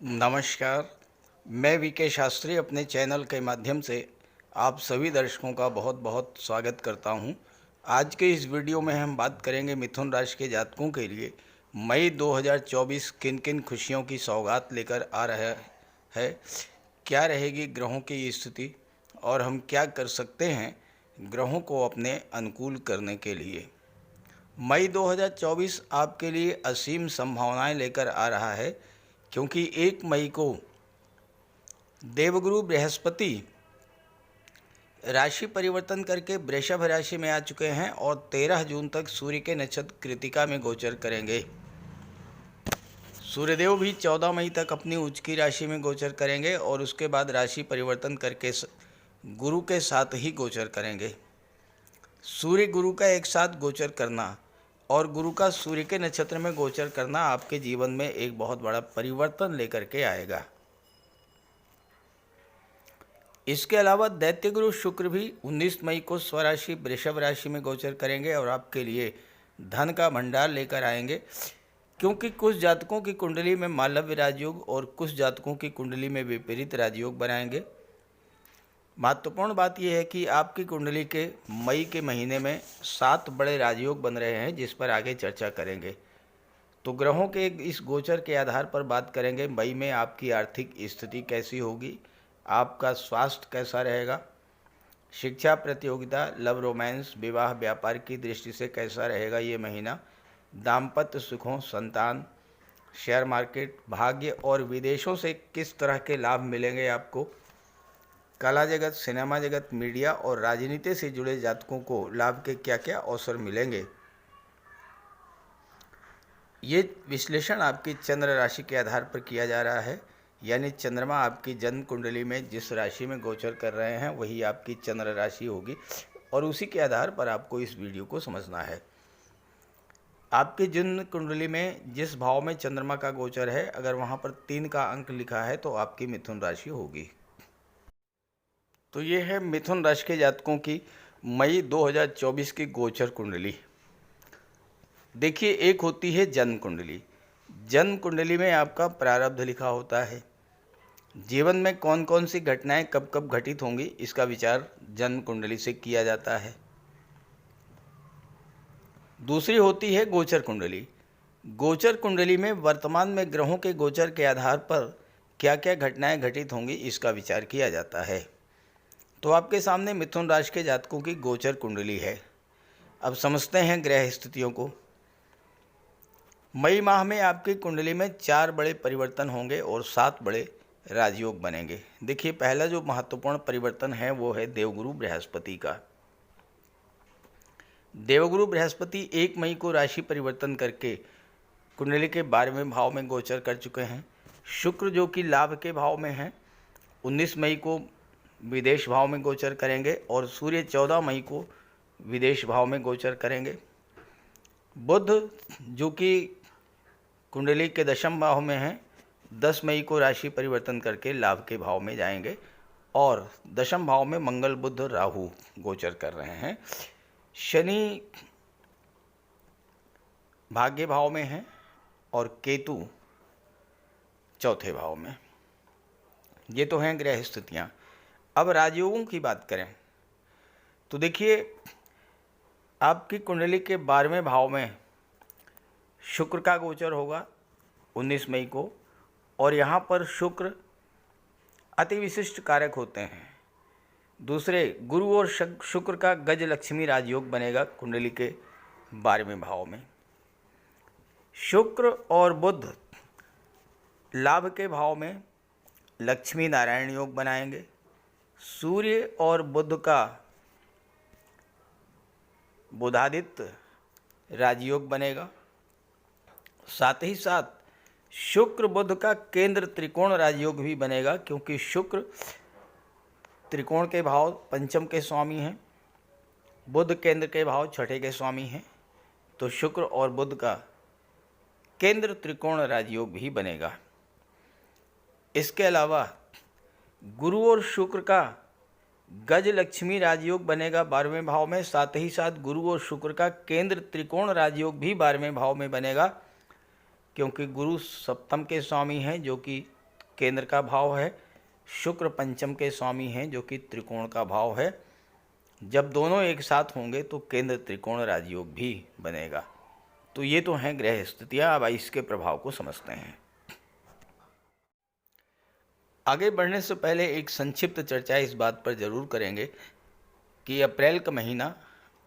नमस्कार, मैं वीके शास्त्री अपने चैनल के माध्यम से आप सभी दर्शकों का बहुत-बहुत स्वागत करता हूं। आज के इस वीडियो में हम बात करेंगे मिथुन राशि के जातकों के लिए मई 2024 किन-किन खुशियों की सौगात लेकर आ रहा है, क्या रहेगी ग्रहों की स्थिति और हम क्या कर सकते हैं ग्रहों को अपने अनुकूल करने के लिए। मई 2024 आपके लिए असीम संभावनाएं लेकर आ रहा है, क्योंकि 1 मई को देवगुरु बृहस्पति राशि परिवर्तन करके वृषभ राशि में आ चुके हैं और 13 जून तक सूर्य के नक्षत्र कृतिका में गोचर करेंगे। सूर्यदेव भी 14 मई तक अपनी उच्च की राशि में गोचर करेंगे और उसके बाद राशि परिवर्तन करके गुरु के साथ ही गोचर करेंगे। सूर्य गुरु का एक साथ गोचर करना और गुरु का सूर्य के नक्षत्र में गोचर करना आपके जीवन में एक बहुत बड़ा परिवर्तन लेकर के आएगा। इसके अलावा दैत्य गुरु शुक्र भी 19 मई को स्वराशि वृषभ राशि में गोचर करेंगे और आपके लिए धन का भंडार लेकर आएंगे, क्योंकि कुछ जातकों की कुंडली में मालव्य राजयोग और कुछ जातकों की कुंडली में विपरीत राजयोग बनाएंगे। महत्वपूर्ण बात यह है कि आपकी कुंडली के मई के महीने में 7 बड़े राजयोग बन रहे हैं, जिस पर आगे चर्चा करेंगे। तो ग्रहों के इस गोचर के आधार पर बात करेंगे मई में आपकी आर्थिक स्थिति कैसी होगी, आपका स्वास्थ्य कैसा रहेगा, शिक्षा, प्रतियोगिता, लव, रोमांस, विवाह, व्यापार की दृष्टि से कैसा रहेगा ये महीना, दाम्पत्य सुखों, संतान, शेयर मार्केट, भाग्य और विदेशों से किस तरह के लाभ मिलेंगे आपको, कला जगत, सिनेमा जगत, मीडिया और राजनीति से जुड़े जातकों को लाभ के क्या क्या अवसर मिलेंगे। ये विश्लेषण आपकी चंद्र राशि के आधार पर किया जा रहा है, यानी चंद्रमा आपकी जन्म कुंडली में जिस राशि में गोचर कर रहे हैं वही आपकी चंद्र राशि होगी और उसी के आधार पर आपको इस वीडियो को समझना है। आपकी जन्म कुंडली में जिस भाव में चंद्रमा का गोचर है, अगर वहाँ पर 3 का अंक लिखा है तो आपकी मिथुन राशि होगी। तो ये है मिथुन राशि के जातकों की मई 2024 की गोचर कुंडली। देखिए, एक होती है जन्म कुंडली। जन्म कुंडली में आपका प्रारब्ध लिखा होता है, जीवन में कौन कौन सी घटनाएं कब कब घटित होंगी इसका विचार जन्म कुंडली से किया जाता है। दूसरी होती है गोचर कुंडली। गोचर कुंडली में वर्तमान में ग्रहों के गोचर के आधार पर क्या क्या घटनाएं घटित होंगी इसका विचार किया जाता है। तो आपके सामने मिथुन राशि के जातकों की गोचर कुंडली है। अब समझते हैं ग्रह स्थितियों को। मई माह में आपकी कुंडली में 4 बड़े परिवर्तन होंगे और 7 बड़े राजयोग बनेंगे। देखिए, पहला जो महत्वपूर्ण परिवर्तन है वो है देवगुरु बृहस्पति का। देवगुरु बृहस्पति 1 मई को राशि परिवर्तन करके कुंडली के 12वें भाव में गोचर कर चुके हैं। शुक्र जो कि लाभ के भाव में है 19 मई को विदेश भाव में गोचर करेंगे और सूर्य 14 मई को विदेश भाव में गोचर करेंगे। बुध जो कि कुंडली के 10वें भाव में है 10 मई को राशि परिवर्तन करके लाभ के भाव में जाएंगे और 10वें भाव में मंगल, बुध, राहु गोचर कर रहे हैं। शनि भाग्य भाव में है और केतु चौथे भाव में। ये तो हैं ग्रह स्थितियाँ। अब राजयोगों की बात करें तो देखिए, आपकी कुंडली के 12वें भाव में शुक्र का गोचर होगा 19 मई को और यहाँ पर शुक्र अति विशिष्ट कारक होते हैं। दूसरे गुरु और शुक्र का गज लक्ष्मी राजयोग बनेगा कुंडली के 12वें भाव में। शुक्र और बुध लाभ के भाव में लक्ष्मी नारायण योग बनाएंगे। सूर्य और बुध का बुधादित्य राजयोग बनेगा। साथ ही साथ शुक्र बुध का केंद्र त्रिकोण राजयोग भी बनेगा, क्योंकि शुक्र त्रिकोण के भाव पंचम के स्वामी हैं, बुध केंद्र के भाव छठे के स्वामी हैं। तो शुक्र और बुध का केंद्र त्रिकोण राजयोग भी बनेगा। इसके अलावा गुरु और शुक्र का गज लक्ष्मी राजयोग बनेगा 12वें भाव में। साथ ही साथ गुरु और शुक्र का केंद्र त्रिकोण राजयोग भी 12वें भाव में बनेगा, क्योंकि गुरु सप्तम के स्वामी हैं जो कि केंद्र का भाव है, शुक्र पंचम के स्वामी हैं जो कि त्रिकोण का भाव है। जब दोनों एक साथ होंगे तो केंद्र त्रिकोण राजयोग भी बनेगा। तो ये तो हैं ग्रह स्थितियाँ। अब इसके प्रभाव को समझते हैं। आगे बढ़ने से पहले एक संक्षिप्त चर्चा इस बात पर जरूर करेंगे कि अप्रैल का महीना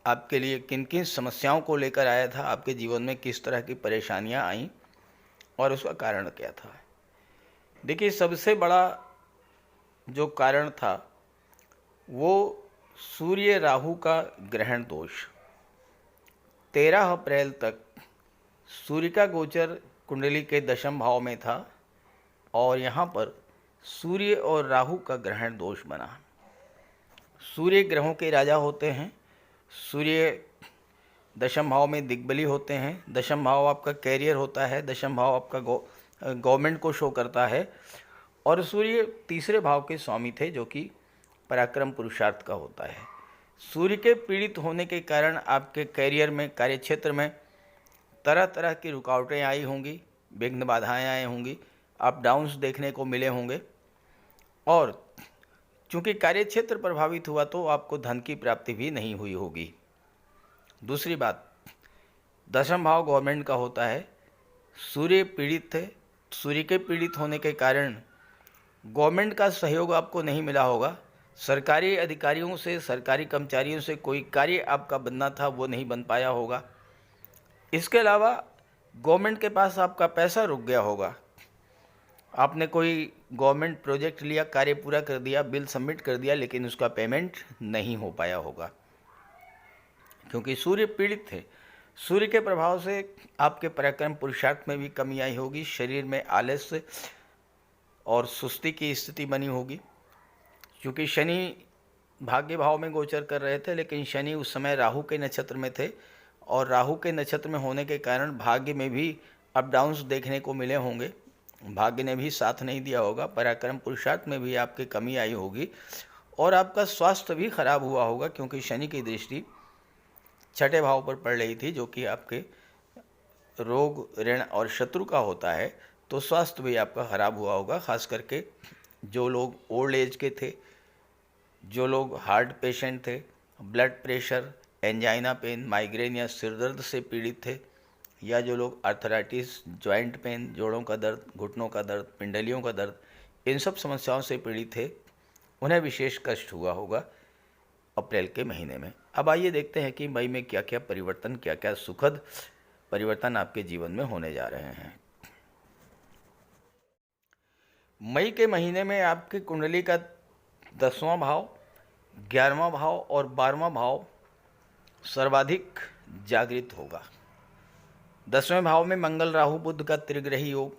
आपके लिए किन किन समस्याओं को लेकर आया था, आपके जीवन में किस तरह की परेशानियां आईं और उसका कारण क्या था। देखिए, सबसे बड़ा जो कारण था वो सूर्य राहु का ग्रहण दोष। 13 अप्रैल तक सूर्य का गोचर कुंडली के दशम भाव में था और यहाँ पर सूर्य और राहु का ग्रहण दोष बना। सूर्य ग्रहों के राजा होते हैं। सूर्य दशम भाव में दिग्बली होते हैं। दशम भाव आपका कैरियर होता है। दशम भाव आपका गवर्नमेंट को शो करता है। और सूर्य तीसरे भाव के स्वामी थे जो कि पराक्रम पुरुषार्थ का होता है। सूर्य के पीड़ित होने के कारण आपके कैरियर में, कार्यक्षेत्र में तरह तरह की रुकावटें आई होंगी, विघ्न बाधाएँ आई होंगी, अप डाउन्स देखने को मिले होंगे। और चूँकि कार्यक्षेत्र प्रभावित हुआ तो आपको धन की प्राप्ति भी नहीं हुई होगी। दूसरी बात, दशम भाव गवर्नमेंट का होता है। सूर्य पीड़ित थे। सूर्य के पीड़ित होने के कारण गवर्नमेंट का सहयोग आपको नहीं मिला होगा। सरकारी अधिकारियों से, सरकारी कर्मचारियों से कोई कार्य आपका बनना था वो नहीं बन पाया होगा। इसके अलावा गवर्नमेंट के पास आपका पैसा रुक गया होगा। आपने कोई गवर्नमेंट प्रोजेक्ट लिया, कार्य पूरा कर दिया, बिल सबमिट कर दिया, लेकिन उसका पेमेंट नहीं हो पाया होगा क्योंकि सूर्य पीड़ित थे। सूर्य के प्रभाव से आपके पराक्रम पुरुषार्थ में भी कमी आई होगी। शरीर में आलस्य और सुस्ती की स्थिति बनी होगी क्योंकि शनि भाग्य भाव में गोचर कर रहे थे, लेकिन शनि उस समय राहु के नक्षत्र में थे और राहु के नक्षत्र में होने के कारण भाग्य में भी अप डाउन्स देखने को मिले होंगे। भाग्य ने भी साथ नहीं दिया होगा। पराक्रम पुरुषार्थ में भी आपकी कमी आई होगी और आपका स्वास्थ्य भी खराब हुआ होगा क्योंकि शनि की दृष्टि छठे भाव पर पड़ रही थी जो कि आपके रोग, ऋण और शत्रु का होता है। तो स्वास्थ्य भी आपका खराब हुआ होगा। खास करके जो लोग ओल्ड एज के थे, जो लोग हार्ट पेशेंट थे, blood pressure, angina pain, migraine या सिरदर्द से पीड़ित थे, या जो लोग आर्थराइटिस, जॉइंट पेन, जोड़ों का दर्द, घुटनों का दर्द, पिंडलियों का दर्द, इन सब समस्याओं से पीड़ित थे, उन्हें विशेष कष्ट हुआ होगा अप्रैल के महीने में। अब आइए देखते हैं कि मई में क्या क्या परिवर्तन, क्या क्या सुखद परिवर्तन आपके जीवन में होने जा रहे हैं। मई के महीने में आपकी कुंडली का 10वां भाव, 11वां भाव और 12वां भाव सर्वाधिक जागृत होगा। 10वें भाव में मंगल राहु बुध का त्रिग्रही योग,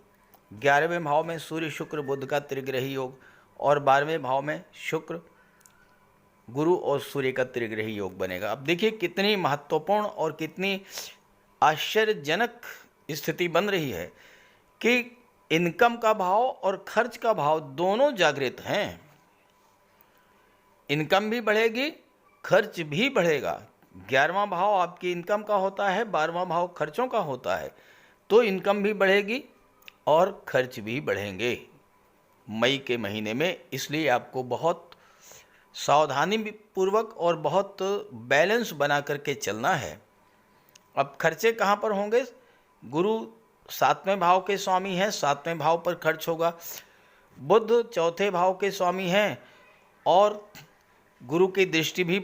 11वें भाव में सूर्य शुक्र बुध का त्रिग्रही योग और 12वें भाव में शुक्र गुरु और सूर्य का त्रिग्रही योग बनेगा। अब देखिए कितनी महत्वपूर्ण और कितनी आश्चर्यजनक स्थिति बन रही है कि इनकम का भाव और खर्च का भाव दोनों जागृत हैं। इनकम भी बढ़ेगी, खर्च भी बढ़ेगा। 11वां भाव आपकी इनकम का होता है, 12वां भाव खर्चों का होता है। तो इनकम भी बढ़ेगी और खर्च भी बढ़ेंगे मई के महीने में। इसलिए आपको बहुत सावधानी पूर्वक और बहुत बैलेंस बना करके चलना है। अब खर्चे कहाँ पर होंगे? गुरु 7वें भाव के स्वामी हैं, 7वें भाव पर खर्च होगा। बुध 4थे भाव के स्वामी हैं और गुरु की दृष्टि भी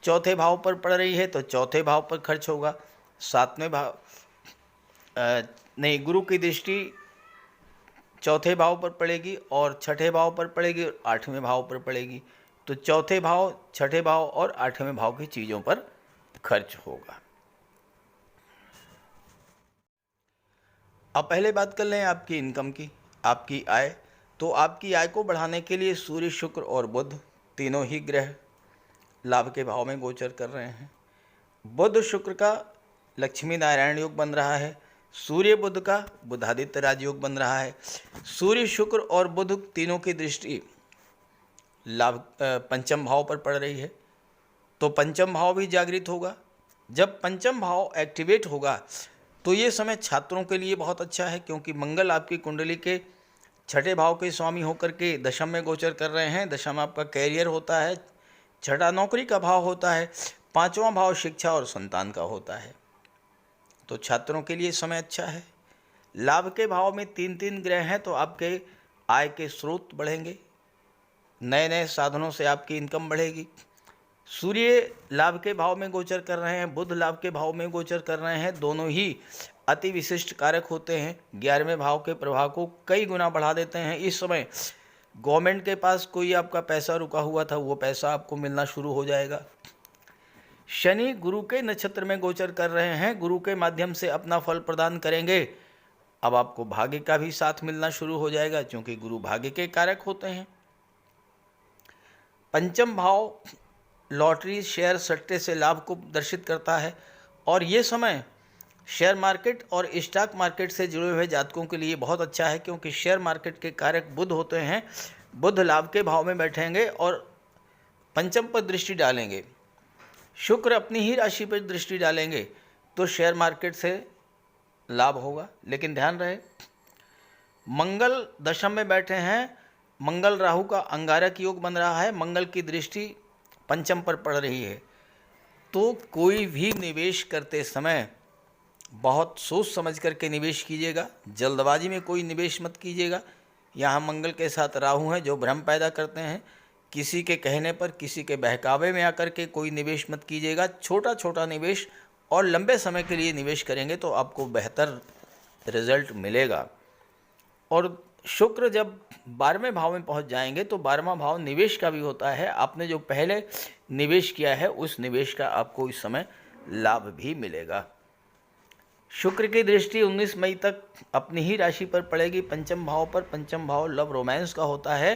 4थे भाव पर पड़ रही है तो 4थे भाव पर खर्च होगा। 7वें भाव गुरु की दृष्टि 4थे भाव पर पड़ेगी और 6ठे भाव पर पड़ेगी और 8वें भाव पर पड़ेगी। तो 4थे भाव, 6ठे भाव और 8वें भाव की चीज़ों पर खर्च होगा। अब पहले बात कर लें आपकी इनकम की, आपकी आय। तो आपकी आय को बढ़ाने के लिए सूर्य, शुक्र और बुध तीनों ही ग्रह लाभ के भाव में गोचर कर रहे हैं। बुध शुक्र का लक्ष्मी नारायण योग बन रहा है, सूर्य बुध का बुधादित्य राजयोग बन रहा है। सूर्य, शुक्र और बुध तीनों की दृष्टि लाभ पंचम भाव पर पड़ रही है तो पंचम भाव भी जागृत होगा। जब पंचम भाव एक्टिवेट होगा तो ये समय छात्रों के लिए बहुत अच्छा है क्योंकि मंगल आपकी कुंडली के छठे भाव के स्वामी होकर के दशम में गोचर कर रहे हैं। दशम आपका कैरियर होता है, छठा नौकरी का भाव होता है, पांचवा भाव शिक्षा और संतान का होता है। तो छात्रों के लिए समय अच्छा है। लाभ के भाव में तीन तीन ग्रह हैं, तो आपके आय के स्रोत बढ़ेंगे, नए नए साधनों से आपकी इनकम बढ़ेगी। सूर्य लाभ के भाव में गोचर कर रहे हैं, बुध लाभ के भाव में गोचर कर रहे हैं। दोनों ही अति विशिष्ट कारक होते हैं, 11वें भाव के प्रभाव को कई गुना बढ़ा देते हैं। इस समय गवर्नमेंट के पास कोई आपका पैसा रुका हुआ था, वो पैसा आपको मिलना शुरू हो जाएगा। शनि गुरु के नक्षत्र में गोचर कर रहे हैं, गुरु के माध्यम से अपना फल प्रदान करेंगे। अब आपको भाग्य का भी साथ मिलना शुरू हो जाएगा, क्योंकि गुरु भाग्य के कारक होते हैं। पंचम भाव लॉटरी, शेयर, सट्टे से लाभ को दर्शित करता है, और ये समय शेयर मार्केट और स्टॉक मार्केट से जुड़े हुए जातकों के लिए बहुत अच्छा है, क्योंकि शेयर मार्केट के कारक बुध होते हैं। बुध लाभ के भाव में बैठेंगे और पंचम पर दृष्टि डालेंगे। शुक्र अपनी ही राशि पर दृष्टि डालेंगे, तो शेयर मार्केट से लाभ होगा। लेकिन ध्यान रहे, मंगल दशम में बैठे हैं, मंगल राहु का अंगारक योग बन रहा है, मंगल की दृष्टि पंचम पर पड़ रही है। तो कोई भी निवेश करते समय बहुत सोच समझ करके निवेश कीजिएगा, जल्दबाजी में कोई निवेश मत कीजिएगा। यहाँ मंगल के साथ राहु हैं जो भ्रम पैदा करते हैं। किसी के कहने पर, किसी के बहकावे में आकर के कोई निवेश मत कीजिएगा। छोटा छोटा निवेश और लंबे समय के लिए निवेश करेंगे तो आपको बेहतर रिजल्ट मिलेगा। और शुक्र जब 12वें भाव में पहुंच जाएंगे तो 12वां भाव निवेश का भी होता है। आपने जो पहले निवेश किया है उस निवेश का आपको इस समय लाभ भी मिलेगा। शुक्र की दृष्टि 19 मई तक अपनी ही राशि पर पड़ेगी, पंचम भाव पर। पंचम भाव लव रोमांस का होता है,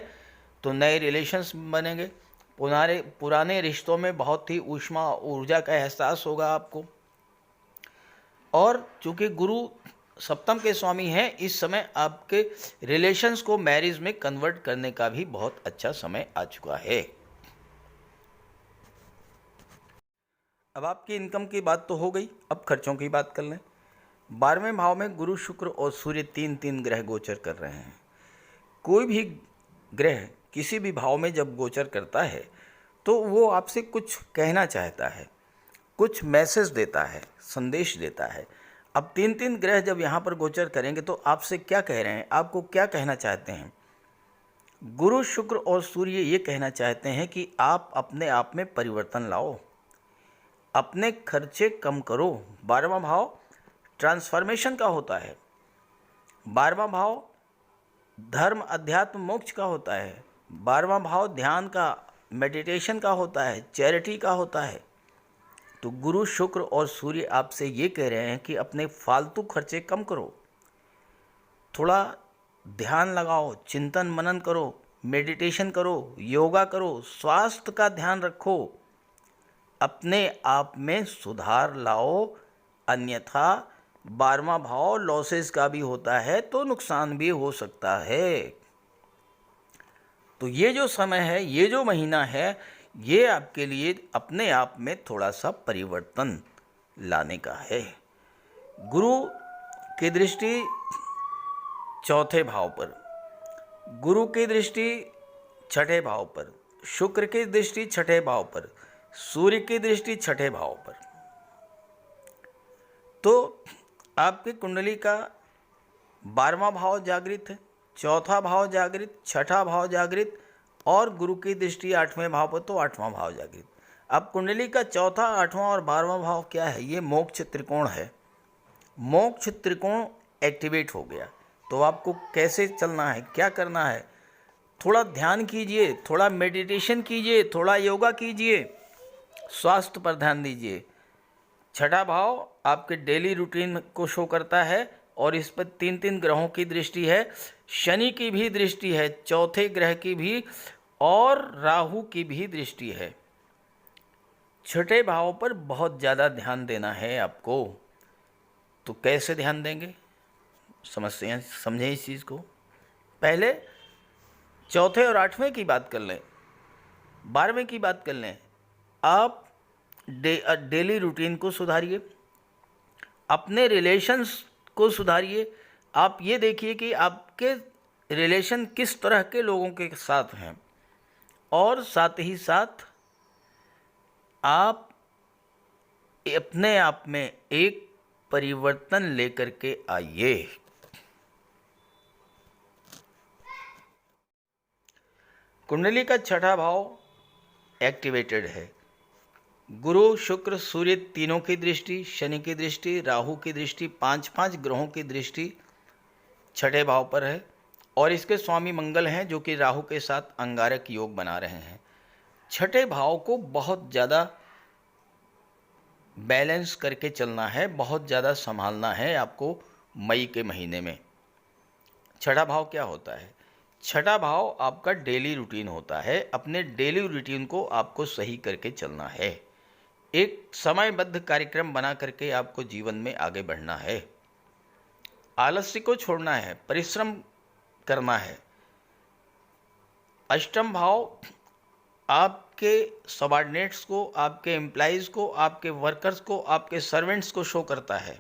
तो नए रिलेशंस बनेंगे। पुराने रिश्तों में बहुत ही ऊष्मा ऊर्जा का एहसास होगा आपको। और चूँकि गुरु सप्तम के स्वामी हैं, इस समय आपके रिलेशंस को मैरिज में कन्वर्ट करने का भी बहुत अच्छा समय आ चुका है। अब आपकी इनकम की बात तो हो गई, अब खर्चों की बात कर लें। 12वें भाव में गुरु, शुक्र और सूर्य तीन तीन ग्रह गोचर कर रहे हैं। कोई भी ग्रह किसी भी भाव में जब गोचर करता है तो वो आपसे कुछ कहना चाहता है, कुछ मैसेज देता है, संदेश देता है। अब तीन तीन ग्रह जब यहाँ पर गोचर करेंगे तो आपसे क्या कह रहे हैं, आपको क्या कहना चाहते हैं? गुरु, शुक्र और सूर्य ये कहना चाहते हैं कि आप अपने आप में परिवर्तन लाओ, अपने खर्चे कम करो। 12वां भाव ट्रांसफॉर्मेशन का होता है, 12वां भाव धर्म, अध्यात्म, मोक्ष का होता है, 12वां भाव ध्यान का, मेडिटेशन का होता है, चैरिटी का होता है। तो गुरु, शुक्र और सूर्य आपसे ये कह रहे हैं कि अपने फालतू खर्चे कम करो, थोड़ा ध्यान लगाओ, चिंतन मनन करो, मेडिटेशन करो, योगा करो, स्वास्थ्य का ध्यान रखो, अपने आप में सुधार लाओ। अन्यथा 12वां भाव लॉसेस का भी होता है, तो नुकसान भी हो सकता है। तो ये जो समय है, ये जो महीना है, ये आपके लिए अपने आप में थोड़ा सा परिवर्तन लाने का है। गुरु की दृष्टि चौथे भाव पर, गुरु की दृष्टि छठे भाव पर, शुक्र की दृष्टि छठे भाव पर, सूर्य की दृष्टि छठे भाव पर। तो आपकी कुंडली का 12वां भाव जागृत है, चौथा भाव जागृत, छठा भाव जागृत, और गुरु की दृष्टि 8वें भाव पर, तो 8वां भाव जागृत। अब कुंडली का चौथा, 8वां और 12वां भाव क्या है? ये मोक्ष त्रिकोण है। मोक्ष त्रिकोण एक्टिवेट हो गया, तो आपको कैसे चलना है, क्या करना है? थोड़ा ध्यान कीजिए, थोड़ा मेडिटेशन कीजिए, थोड़ा योगा कीजिए, स्वास्थ्य पर ध्यान दीजिए। छठा भाव आपके डेली रूटीन को शो करता है, और इस पर तीन तीन ग्रहों की दृष्टि है, शनि की भी दृष्टि है, चौथे ग्रह की भी, और राहु की भी दृष्टि है। छठे भाव पर बहुत ज़्यादा ध्यान देना है आपको। तो कैसे ध्यान देंगे, समस्या समझें इस चीज़ को। पहले चौथे और 8वें की बात कर लें, 12वें की बात कर लें। आप डेली रूटीन को सुधारिए, अपने रिलेशंस को सुधारिए। आप ये देखिए कि आपके रिलेशन किस तरह के लोगों के साथ हैं, और साथ ही साथ आप अपने आप में एक परिवर्तन लेकर के आइए। कुंडली का छठा भाव एक्टिवेटेड है। गुरु, शुक्र, सूर्य तीनों की दृष्टि, शनि की दृष्टि, राहु की दृष्टि, 5 ग्रहों की दृष्टि छठे भाव पर है, और इसके स्वामी मंगल हैं जो कि राहु के साथ अंगारक योग बना रहे हैं। छठे भाव को बहुत ज़्यादा बैलेंस करके चलना है, बहुत ज़्यादा संभालना है आपको मई के महीने में। छठा भाव क्या होता है? छठा भाव आपका डेली रूटीन होता है। अपने डेली रूटीन को आपको सही करके चलना है। एक समयबद्ध कार्यक्रम बना करके आपको जीवन में आगे बढ़ना है। आलस्य को छोड़ना है, परिश्रम करना है। अष्टम भाव आपके सबऑर्डिनेट्स को, आपके एम्प्लॉइज़ को, आपके वर्कर्स को, आपके सर्वेंट्स को शो करता है।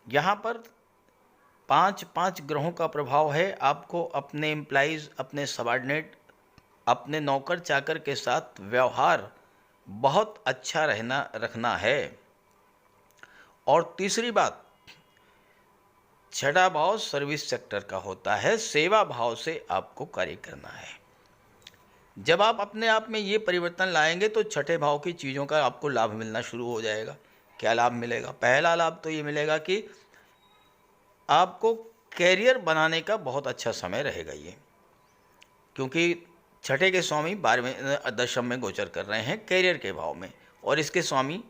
यहाँ पर 5 ग्रहों का प्रभाव है। आपको अपने एम्प्लॉइज़, अपने सबऑर्डिनेट, अपने नौकर चाकर के साथ व्यवहार बहुत अच्छा रखना है। और तीसरी बात, छठा भाव सर्विस सेक्टर का होता है। सेवा भाव से आपको कार्य करना है। जब आप अपने आप में ये परिवर्तन लाएंगे तो छठे भाव की चीज़ों का आपको लाभ मिलना शुरू हो जाएगा। क्या लाभ मिलेगा? पहला लाभ तो ये मिलेगा कि आपको कैरियर बनाने का बहुत अच्छा समय रहेगा ये, क्योंकि छठे के स्वामी 12वें दशम में गोचर कर रहे हैं कैरियर के भाव में, और इसके स्वामी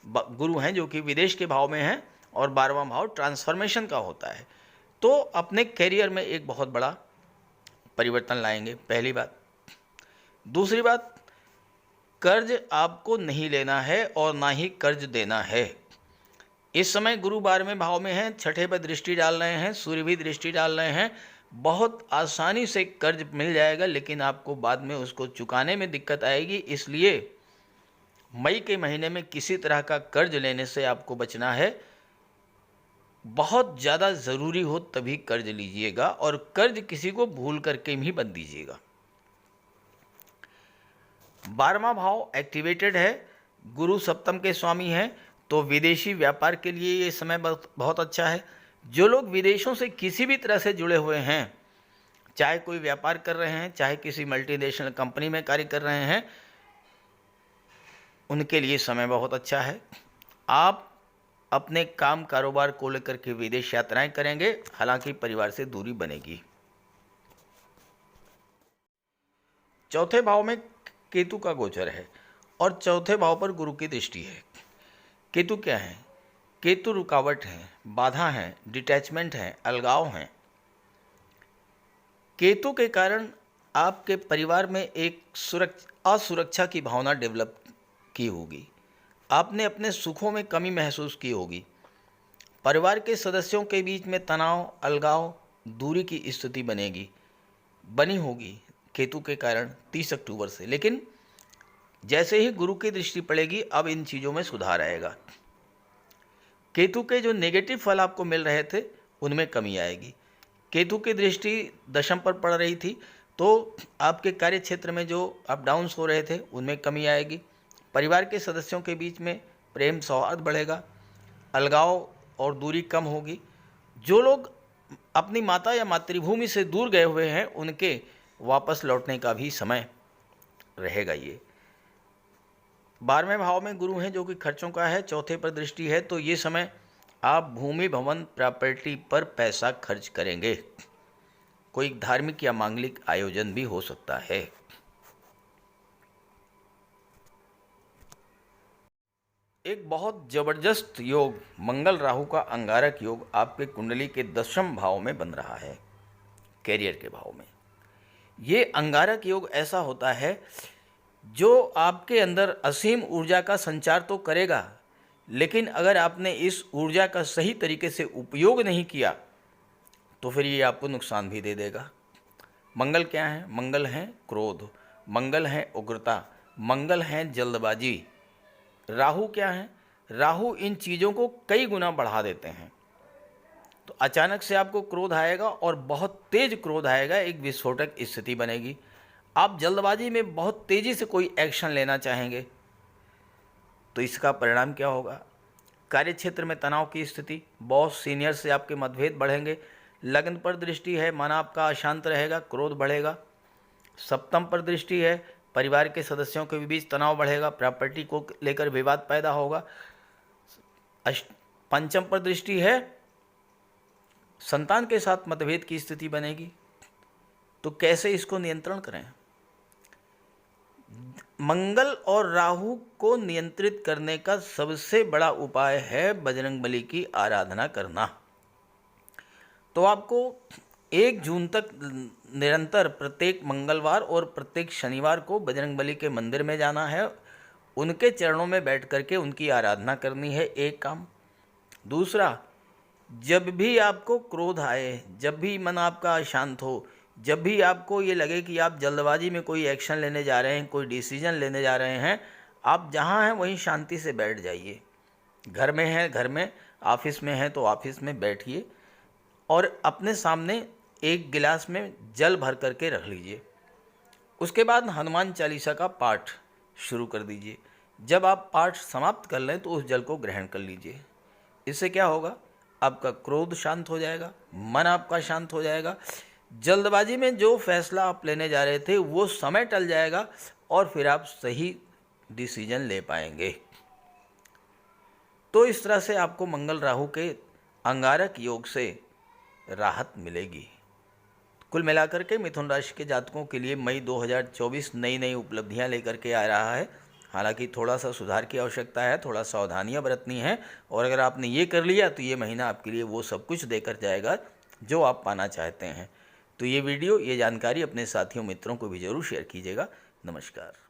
गुरु हैं जो कि विदेश के भाव में हैं, और 12वां भाव ट्रांसफॉर्मेशन का होता है। तो अपने कैरियर में एक बहुत बड़ा परिवर्तन लाएंगे, पहली बात। दूसरी बात, कर्ज आपको नहीं लेना है और ना ही कर्ज देना है। इस समय गुरु 12वें भाव में हैं, छठे पर दृष्टि डाल रहे हैं, सूर्य भी दृष्टि डाल रहे हैं। बहुत आसानी से कर्ज मिल जाएगा, लेकिन आपको बाद में उसको चुकाने में दिक्कत आएगी। इसलिए मई के महीने में किसी तरह का कर्ज लेने से आपको बचना है। बहुत ज़्यादा ज़रूरी हो तभी कर्ज लीजिएगा, और कर्ज किसी को भूल करके भी मत दीजिएगा। 12वां भाव एक्टिवेटेड है, गुरु सप्तम के स्वामी हैं, तो विदेशी व्यापार के लिए ये समय बहुत अच्छा है। जो लोग विदेशों से किसी भी तरह से जुड़े हुए हैं, चाहे कोई व्यापार कर रहे हैं, चाहे किसी मल्टीनेशनल कंपनी में कार्य कर रहे हैं, उनके लिए समय बहुत अच्छा है। आप अपने काम कारोबार को लेकर के विदेश यात्राएं करेंगे, हालांकि परिवार से दूरी बनेगी। चौथे भाव में केतु का गोचर है, और चौथे भाव पर गुरु की दृष्टि है। केतु क्या है? केतु रुकावट है, बाधा है, डिटैचमेंट है, अलगाव है। केतु के कारण आपके परिवार में एक असुरक्षा की भावना डेवलप की होगी। आपने अपने सुखों में कमी महसूस की होगी। परिवार के सदस्यों के बीच में तनाव, अलगाव, दूरी की स्थिति बनी होगी केतु के कारण 30 अक्टूबर से। लेकिन जैसे ही गुरु की दृष्टि पड़ेगी, अब इन चीज़ों में सुधार आएगा। केतु के जो नेगेटिव फल आपको मिल रहे थे, उनमें कमी आएगी। केतु की दृष्टि दशम पर पड़ रही थी, तो आपके कार्य क्षेत्र में जो अप डाउन्स हो रहे थे, उनमें कमी आएगी। परिवार के सदस्यों के बीच में प्रेम सौहार्द बढ़ेगा, अलगाव और दूरी कम होगी। जो लोग अपनी माता या मातृभूमि से दूर गए हुए हैं, उनके वापस लौटने का भी समय रहेगा। ये 12वें भाव में गुरु हैं जो कि खर्चों का है, चौथे पर दृष्टि है, तो ये समय आप भूमि, भवन, प्रॉपर्टी पर पैसा खर्च करेंगे। कोई धार्मिक या मांगलिक आयोजन भी हो सकता है। एक बहुत जबरदस्त योग, मंगल राहु का अंगारक योग आपके कुंडली के 10वें भाव में बन रहा है, कैरियर के भाव में। ये अंगारक योग ऐसा होता है जो आपके अंदर असीम ऊर्जा का संचार तो करेगा, लेकिन अगर आपने इस ऊर्जा का सही तरीके से उपयोग नहीं किया तो फिर ये आपको नुकसान भी दे देगा। मंगल क्या है? मंगल है क्रोध, मंगल है उग्रता, मंगल है जल्दबाजी। राहु क्या है? राहु इन चीज़ों को कई गुना बढ़ा देते हैं। तो अचानक से आपको क्रोध आएगा और बहुत तेज क्रोध आएगा, एक विस्फोटक स्थिति बनेगी। आप जल्दबाजी में बहुत तेज़ी से कोई एक्शन लेना चाहेंगे, तो इसका परिणाम क्या होगा? कार्यक्षेत्र में तनाव की स्थिति, बॉस सीनियर से आपके मतभेद बढ़ेंगे, लग्न पर दृष्टि है, मन आपका अशांत रहेगा, क्रोध बढ़ेगा। सप्तम पर दृष्टि है, परिवार के सदस्यों के बीच तनाव बढ़ेगा, प्रॉपर्टी को लेकर विवाद पैदा होगा। पंचम पर दृष्टि है, संतान के साथ मतभेद की स्थिति बनेगी। तो कैसे इसको नियंत्रण करें? मंगल और राहु को नियंत्रित करने का सबसे बड़ा उपाय है बजरंगबली की आराधना करना। तो आपको 1 जून तक निरंतर प्रत्येक मंगलवार और प्रत्येक शनिवार को बजरंगबली के मंदिर में जाना है, उनके चरणों में बैठ करके उनकी आराधना करनी है, एक काम। दूसरा, जब भी आपको क्रोध आए, जब भी मन आपका अशांत हो, जब भी आपको ये लगे कि आप जल्दबाजी में कोई एक्शन लेने जा रहे हैं, कोई डिसीजन लेने जा रहे हैं, आप जहाँ हैं वहीं शांति से बैठ जाइए। घर में हैं घर में, ऑफिस में हैं तो ऑफिस में बैठिए और अपने सामने एक गिलास में जल भर करके रख लीजिए। उसके बाद हनुमान चालीसा का पाठ शुरू कर दीजिए। जब आप पाठ समाप्त कर लें तो उस जल को ग्रहण कर लीजिए। इससे क्या होगा? आपका क्रोध शांत हो जाएगा, मन आपका शांत हो जाएगा, जल्दबाजी में जो फैसला आप लेने जा रहे थे वो समय टल जाएगा और फिर आप सही डिसीजन ले पाएंगे। तो इस तरह से आपको मंगल राहु के अंगारक योग से राहत मिलेगी। कुल मिलाकर के मिथुन राशि के जातकों के लिए मई 2024 नई नई उपलब्धियां लेकर के आ रहा है। हालांकि थोड़ा सा सुधार की आवश्यकता है, थोड़ा सावधानियां बरतनी है, और अगर आपने ये कर लिया तो ये महीना आपके लिए वो सब कुछ देकर जाएगा जो आप पाना चाहते हैं। तो ये वीडियो, ये जानकारी अपने साथियों मित्रों को भी ज़रूर शेयर कीजिएगा। नमस्कार।